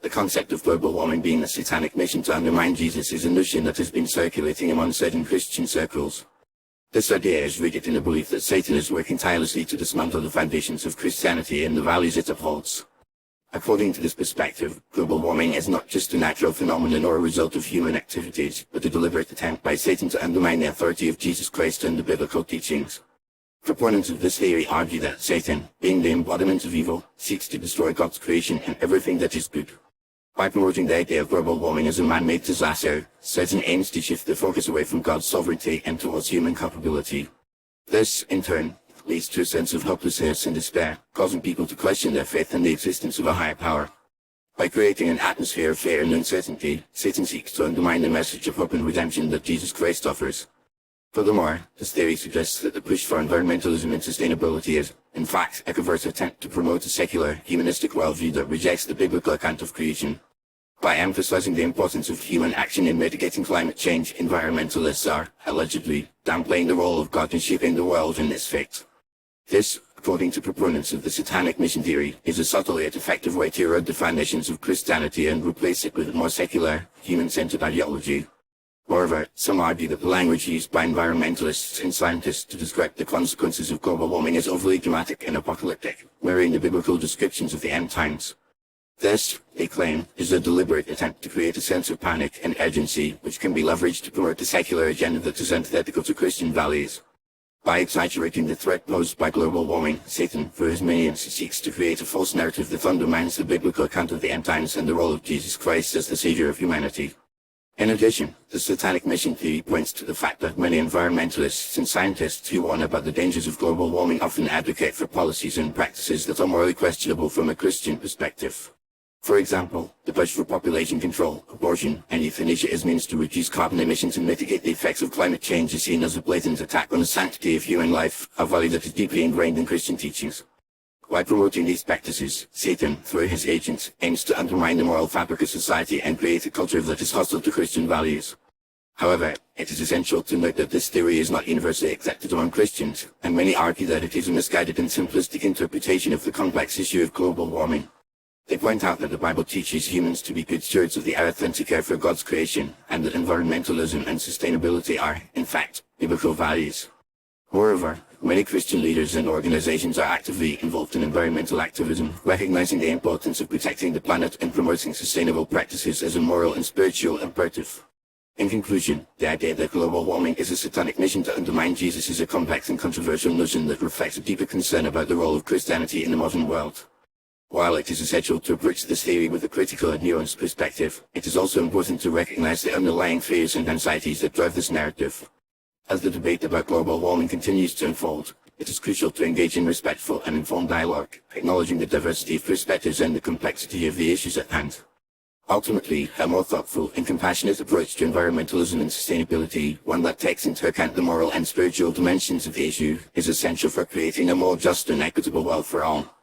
The concept of global warming being a satanic mission to undermine Jesus is a notion that has been circulating among certain Christian circles. This idea is rooted in the belief that Satan is working tirelessly to dismantle the foundations of Christianity and the values it upholds. According to this perspective, global warming is not just a natural phenomenon or a result of human activities, but a deliberate attempt by Satan to undermine the authority of Jesus Christ and the biblical teachings. Proponents of this theory argue that Satan, being the embodiment of evil, seeks to destroy God's creation and everything that is good. By promoting the idea of global warming as a man-made disaster, Satan aims to shift the focus away from God's sovereignty and towards human culpability. This, in turn, leads to a sense of hopelessness and despair, causing people to question their faith in the existence of a higher power. By creating an atmosphere of fear and uncertainty, Satan seeks to undermine the message of hope and redemption that Jesus Christ offers. Furthermore, this theory suggests that the push for environmentalism and sustainability is, in fact, a covert attempt to promote a secular, humanistic worldview that rejects the biblical account of creation. By emphasizing the importance of human action in mitigating climate change, environmentalists are, allegedly, downplaying the role of God in shaping the world and its fate. This, according to proponents of the Satanic Mission theory, is a subtle yet effective way to erode the foundations of Christianity and replace it with a more secular, human-centered ideology. Moreover, some argue that the language used by environmentalists and scientists to describe the consequences of global warming is overly dramatic and apocalyptic, mirroring the biblical descriptions of the end times. This, they claim, is a deliberate attempt to create a sense of panic and urgency which can be leveraged to promote a secular agenda that is antithetical to Christian values. By exaggerating the threat posed by global warming, Satan, through his minions, seeks to create a false narrative that undermines the biblical account of the end times and the role of Jesus Christ as the Savior of humanity. In addition, the Satanic Mission theory points to the fact that many environmentalists and scientists who warn about the dangers of global warming often advocate for policies and practices that are morally questionable from a Christian perspective. For example, the push for population control, abortion, and euthanasia as means to reduce carbon emissions and mitigate the effects of climate change is seen as a blatant attack on the sanctity of human life, a value that is deeply ingrained in Christian teachings. By promoting these practices, Satan, through his agents, aims to undermine the moral fabric of society and create a culture that is hostile to Christian values. However, it is essential to note that this theory is not universally accepted among Christians, and many argue that it is a misguided and simplistic interpretation of the complex issue of global warming. They point out that the Bible teaches humans to be good stewards of the earth and to care for God's creation, and that environmentalism and sustainability are, in fact, biblical values. Moreover, many Christian leaders and organizations are actively involved in environmental activism, recognizing the importance of protecting the planet and promoting sustainable practices as a moral and spiritual imperative. In conclusion, the idea that global warming is a satanic mission to undermine Jesus is a complex and controversial notion that reflects a deeper concern about the role of Christianity in the modern world. While it is essential to approach this theory with a critical and nuanced perspective, it is also important to recognize the underlying fears and anxieties that drive this narrative. As the debate about global warming continues to unfold, it is crucial to engage in respectful and informed dialogue, acknowledging the diversity of perspectives and the complexity of the issues at hand. Ultimately, a more thoughtful and compassionate approach to environmentalism and sustainability, one that takes into account the moral and spiritual dimensions of the issue, is essential for creating a more just and equitable world for all.